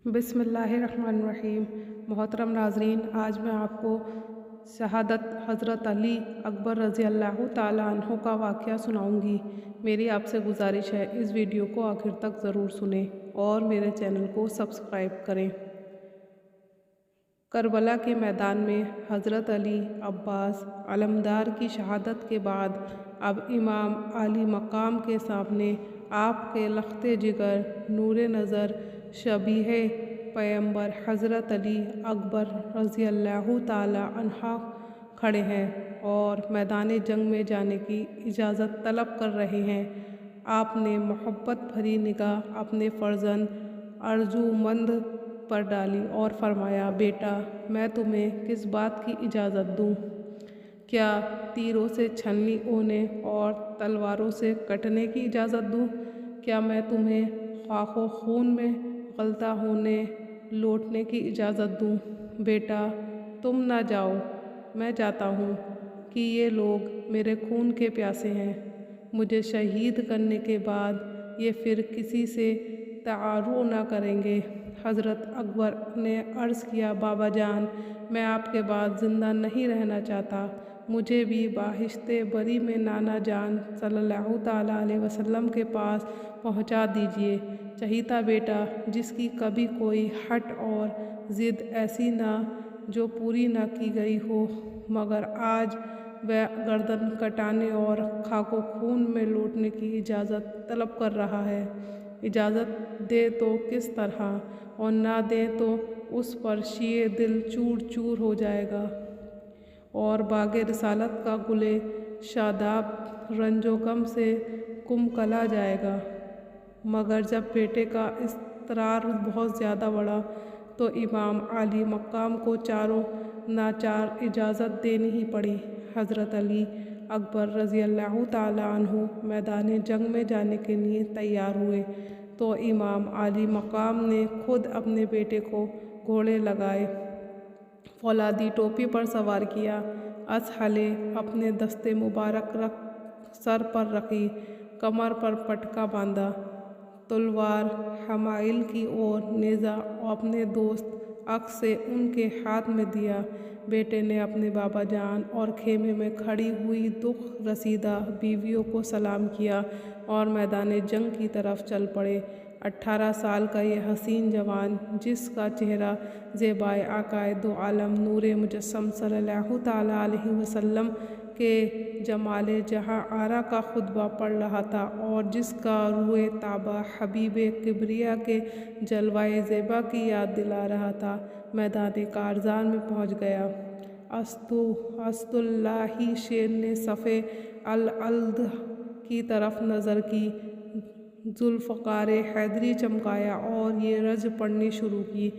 बिस्मिल्लाहिर्रहमानिर्रहीम। मोहतरम नाज़रीन, आज मैं आपको शहादत हज़रत अली अकबर रज़ी अल्लाह ताला अन्हु का वाक़या सुनाऊंगी। मेरी आपसे गुजारिश है इस वीडियो को आखिर तक ज़रूर सुनें और मेरे चैनल को सब्सक्राइब करें। करबला के मैदान में हज़रत अली अब्बास अलमदार की शहादत के बाद अब इमाम आली मकाम के सामने आपके लख्ते जिगर नूरे नज़र शबीहे पैगंबर हज़रत अली अकबर रज़ी अल्लाह ताला अन्हा खड़े हैं और मैदान जंग में जाने की इजाज़त तलब कर रहे हैं। आपने मोहब्बत भरी निगाह अपने फ़र्जंद अर्जुमंद पर डाली और फरमाया, बेटा, मैं तुम्हें किस बात की इजाज़त दूँ? क्या तीरों से छलनी होने और तलवारों से कटने की इजाज़त दूँ? क्या मैं तुम्हें ख़ाको खून में गलता होने लौटने की इजाज़त दूँ? बेटा, तुम ना जाओ, मैं जाता हूँ कि ये लोग मेरे खून के प्यासे हैं। मुझे शहीद करने के बाद ये फिर किसी से ताअर्रुज़ ना करेंगे। हज़रत अकबर ने अर्ज़ किया, बाबा जान, मैं आपके बाद ज़िंदा नहीं रहना चाहता। मुझे भी बाहिश्ते बरी में नाना जान सल्लल्लाहु ताला अलैहि वसल्लम के पास पहुंचा दीजिए। चहीता बेटा जिसकी कभी कोई हट और ज़िद ऐसी ना जो पूरी ना की गई हो, मगर आज वह गर्दन कटाने और खाको खून में लौटने की इजाज़त तलब कर रहा है। इजाज़त दे तो किस तरह, और ना दे तो उस पर शीए दिल चूर चूर हो जाएगा और बागे रिसालत का गुले शादाब रंजो गम से कुमकला जाएगा। मगर जब बेटे का इसरार बहुत ज़्यादा बढ़ा तो इमाम आली मकाम को चारों नाचार इजाज़त देनी ही पड़ी। हज़रत अली अकबर रज़ी अल्लाह ताला अन्हु मैदान जंग में जाने के लिए तैयार हुए तो इमाम आली मकाम ने खुद अपने बेटे को घोड़े लगाए, फौलादी टोपी पर सवार किया, असहले अपने दस्ते मुबारक रख सर पर रखी, कमर पर पटका बांधा, तलवार हमाइल की और नेज़ा अपने दोस्त अक्स से उनके हाथ में दिया। बेटे ने अपने बाबा जान और खेमे में खड़ी हुई दुख रसीदा बीवियों को सलाम किया और मैदान जंग की तरफ चल पड़े। 18 साल का ये हसीन जवान, जिसका चेहरा ज़ेबाए आकाए दो आलम नूरे मुजस्सम सल्लल्लाहु ताला अलैहि वसल्लम के जमाले जहाँ आरा का खुतबा पढ़ रहा था और जिसका रूए ताबा हबीबे किबरिया के जलवाए ज़ेबा की याद दिला रहा था, मैदान कारज़ान में पहुँच गया। अस्दुल्लाही शेर ने सफ़े अल-अल्द की तरफ नज़र की, जुल्फ़कारे हैदरी चमकाया और ये रज़ पढ़नी शुरू की,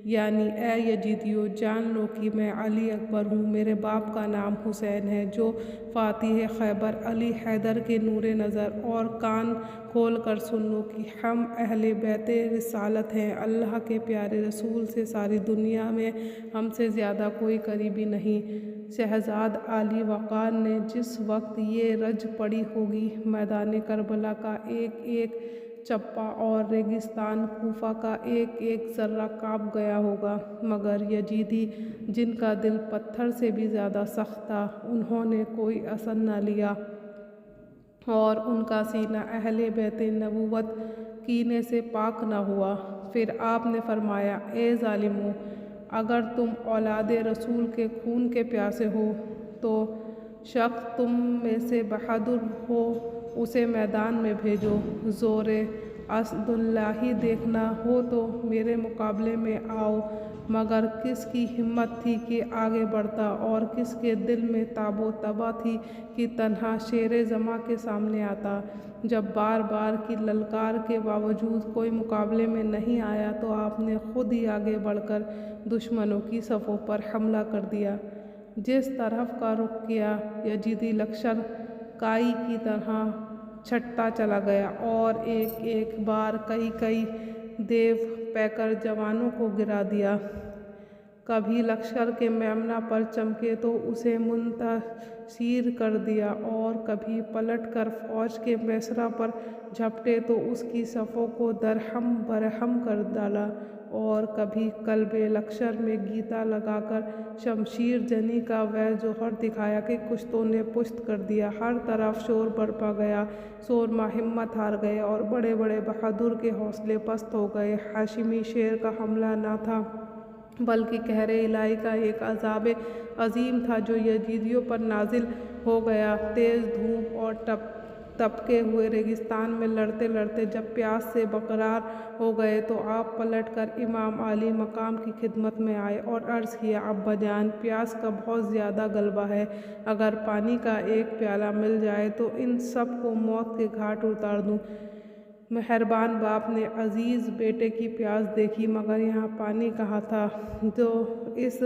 यानी ए यजीदियो, जान लो कि मैं अली अकबर हूँ। मेरे बाप का नाम हुसैन है, जो फ़ातिह खैबर अली हैदर के नूरे नज़र, और कान खोल कर सुन लो कि हम अहले बैते रिसालत हैं। अल्लाह के प्यारे रसूल से सारी दुनिया में हमसे ज़्यादा कोई करीबी नहीं। शहजाद अली वक़ार ने जिस वक्त ये रज पड़ी होगी, मैदान करबला का एक एक चप्पा और रेगिस्तान कूफा का एक एक ज़र्रा काँप गया होगा, मगर यजीदी जिनका दिल पत्थर से भी ज़्यादा सख्त था, उन्होंने कोई असर न लिया और उनका सीना अहले बैते नबूवत कीने से पाक न हुआ। फिर आपने फरमाया, ए ज़ालिमों, अगर तुम औलादे रसूल के खून के प्यासे हो तो शख्स तुम में से बहादुर हो उसे मैदान में भेजो। ज़ोरे अस्दुल्लाही देखना हो तो मेरे मुकाबले में आओ। मगर किसकी हिम्मत थी कि आगे बढ़ता और किसके दिल में ताबो तबा थी कि तन्हा शेर ज़मा के सामने आता। जब बार बार की ललकार के बावजूद कोई मुकाबले में नहीं आया तो आपने खुद ही आगे बढ़कर दुश्मनों की सफ़ों पर हमला कर दिया। जिस तरफ का रुख किया, यजीदी लश्कर काई की तरह छटता चला गया और एक एक बार कई कई देव पैकर जवानों को गिरा दिया। कभी लश्कर के मेमना पर चमके तो उसे मुंतशिर कर दिया, और कभी पलट कर फौज के मैसरा पर झपटे तो उसकी सफ़ों को दरहम बरहम कर डाला, और कभी कल्बे लश्कर में गीता लगाकर शमशीर जनी का वह जौहर दिखाया कि कुश्तों ने पुश्त कर दिया। हर तरफ शोर बरपा गया, शोरमा हिम्मत हार गए और बड़े बड़े बहादुर के हौसले पस्त हो गए। हाशिमी शेर का हमला न था बल्कि कहरे इलाही का एक अज़ाब अजीम था जो यजीदियों पर नाजिल हो गया। तेज़ धूप और तपके हुए रेगिस्तान में लड़ते लड़ते जब प्यास से बकरार हो गए तो आप पलटकर इमाम आली मकाम की खिदमत में आए और अर्ज़ किया, अब्बाजान, प्यास का बहुत ज़्यादा गलबा है, अगर पानी का एक प्याला मिल जाए तो इन सब को मौत के घाट उतार दूँ। मेहरबान बाप ने अजीज़ बेटे की प्यास देखी, मगर यहाँ पानी कहाँ था जो इस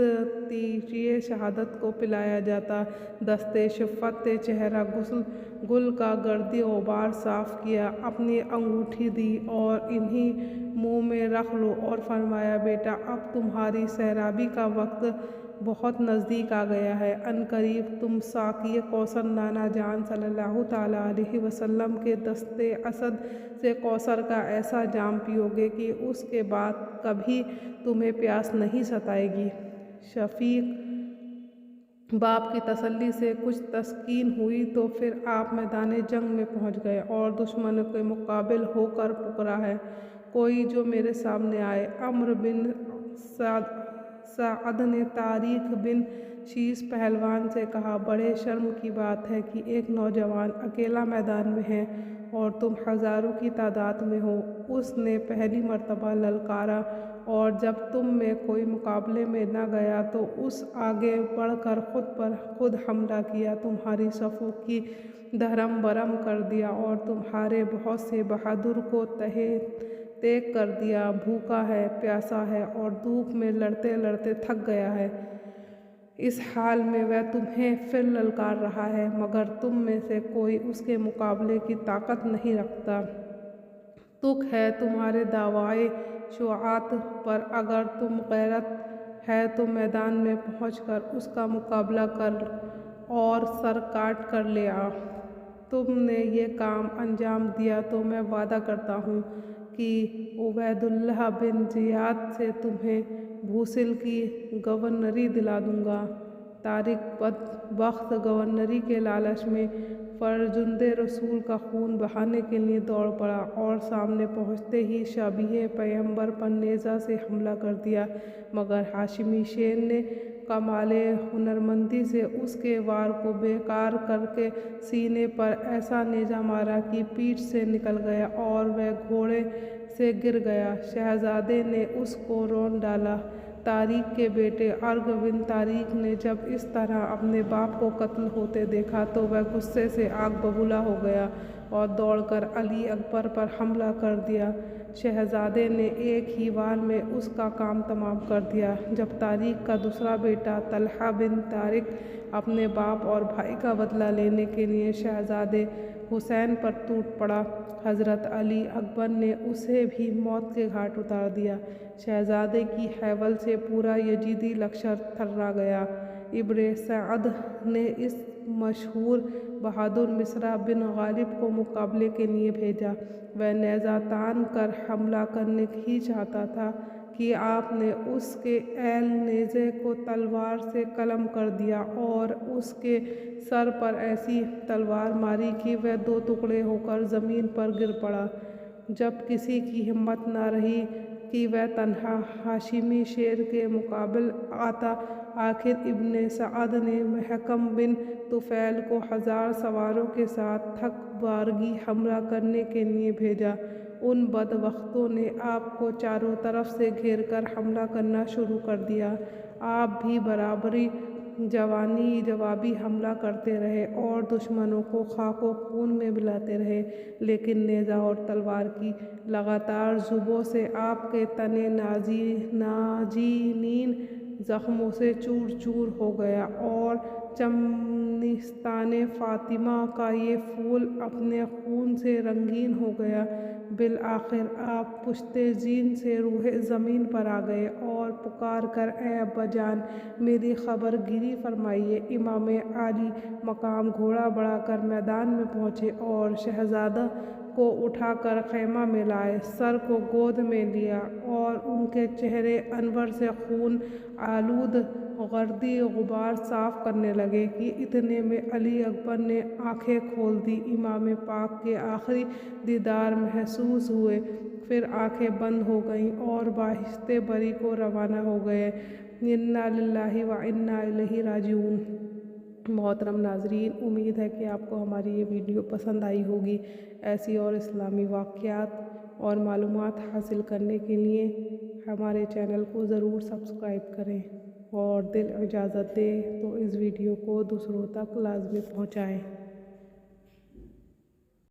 तीजिए शहादत को पिलाया जाता। दस्ते शफ़क़त चेहरा गुल का गर्दी ग़ुबार साफ़ किया, अपनी अंगूठी दी और इन्हीं मुँह में रख लो, और फरमाया, बेटा, अब तुम्हारी सैराबी का वक्त बहुत नज़दीक आ गया है। अनकरीब तुम साक़िए कौसर नाना जान सल्लल्लाहु ताला अलैहि वसल्लम के दस्ते असद से कौसर का ऐसा जाम पियोगे कि उसके बाद कभी तुम्हें प्यास नहीं सताएगी। शफ़ीक बाप की तसल्ली से कुछ तस्कीन हुई तो फिर आप मैदान जंग में पहुंच गए और दुश्मन के मुकाबिल होकर पुकारा है, कोई जो मेरे सामने आए। अम्र बिन साअद ने तारिक बिन शीस पहलवान से कहा, बड़े शर्म की बात है कि एक नौजवान अकेला मैदान में है और तुम हज़ारों की तादाद में हो। उसने पहली मर्तबा ललकारा और जब तुम में कोई मुकाबले में न गया तो उस आगे बढ़कर खुद पर खुद हमला किया, तुम्हारी सफ़ों की धर्म बरम कर दिया और तुम्हारे बहुत से बहादुर को तहे तेग कर दिया। भूखा है, प्यासा है और धूप में लड़ते लड़ते थक गया है। इस हाल में वह तुम्हें फिर ललकार रहा है, मगर तुम में से कोई उसके मुकाबले की ताकत नहीं रखता। तुक है तुम्हारे दावाए शुआत पर, अगर तुम गैरत है तो मैदान में पहुंचकर उसका मुकाबला कर और सर काट कर ले आ। तुमने ये काम अंजाम दिया तो मैं वादा करता हूँ कि उबैदुल्लाह बिन ज़ियाद से तुम्हें भूसिल की गवर्नरी दिला दूँगा। तारिक बदबख्त गवर्नरी के लालच में फर्जुंदे रसूल का खून बहाने के लिए दौड़ पड़ा और सामने पहुँचते ही शाबीह पैगंबर पर नेज़ा से हमला कर दिया, मगर हाशिमी शेर ने कमाले हुनरमंदी से उसके वार को बेकार करके सीने पर ऐसा नेज़ा मारा कि पीठ से निकल गया और वह घोड़े से गिर गया। शहजादे ने उसको रौंद डाला। तारिक के बेटे अर्ग बिन तारिक ने जब इस तरह अपने बाप को कत्ल होते देखा तो वह गुस्से से आग बबूला हो गया और दौड़कर अली अकबर पर हमला कर दिया। शहजादे ने एक ही वार में उसका काम तमाम कर दिया। जब तारिक का दूसरा बेटा तलहा बिन तारिक अपने बाप और भाई का बदला लेने के लिए शहजादे हुसैन पर टूट पड़ा, हज़रत अली अकबर ने उसे भी मौत के घाट उतार दिया। शहजादे की हैवल से पूरा यजीदी लश्कर थर्रा गया। इब्ने साअद ने इस मशहूर बहादुर मिस्रा बिन गालिब को मुकाबले के लिए भेजा। वह नेज़ा तान कर हमला करने ही चाहता था कि आपने उसके ऐल नेज़े को तलवार से कलम कर दिया और उसके सर पर ऐसी तलवार मारी कि वह दो टुकड़े होकर ज़मीन पर गिर पड़ा। जब किसी की हिम्मत न रही कि वह तन्हा हाशिमी शेर के मुकाबले आता, आखिर इब्ने साअद ने महकम बिन तुफ़ैल को 1000 सवारों के साथ थक बारगी हमला करने के लिए भेजा। उन बदबख्तों ने आपको चारों तरफ से घेर कर हमला करना शुरू कर दिया। आप भी बराबरी जवाबी हमला करते रहे और दुश्मनों को खाको खून में मिलाते रहे, लेकिन नेज़ा और तलवार की लगातार ज़ुबों से आपके तने नाजीनीन زخموں سے چور چور ہو گیا اور چمنستان فاطمہ کا یہ پھول اپنے خون سے رنگین ہو گیا۔ بالآخر آپ پشت زین سے روح زمین پر آ گئے اور پکار کر اے ابا جان میری خبر گیری فرمائیے۔ امام عالی مقام گھوڑا بڑھا کر میدان میں پہنچے اور شہزادہ کو اٹھا کر خیمہ میں لائے، سر کو گود میں لیا اور ان کے چہرے انور سے خون آلود گردی غبار صاف کرنے لگے کہ اتنے میں علی اکبر نے آنکھیں کھول دی۔ امام پاک کے آخری دیدار محسوس ہوئے، پھر آنکھیں بند ہو گئیں اور بہشت بری کو روانہ ہو گئے۔ انا للہ و انا الیہ راجعون۔ محترم ناظرین، امید ہے کہ آپ کو ہماری یہ ویڈیو پسند آئی ہوگی۔ ایسی اور اسلامی واقعات اور معلومات حاصل کرنے کے لیے ہمارے چینل کو ضرور سبسکرائب کریں اور دل اجازت دے تو اس ویڈیو کو دوسروں تک لازمی پہنچائیں۔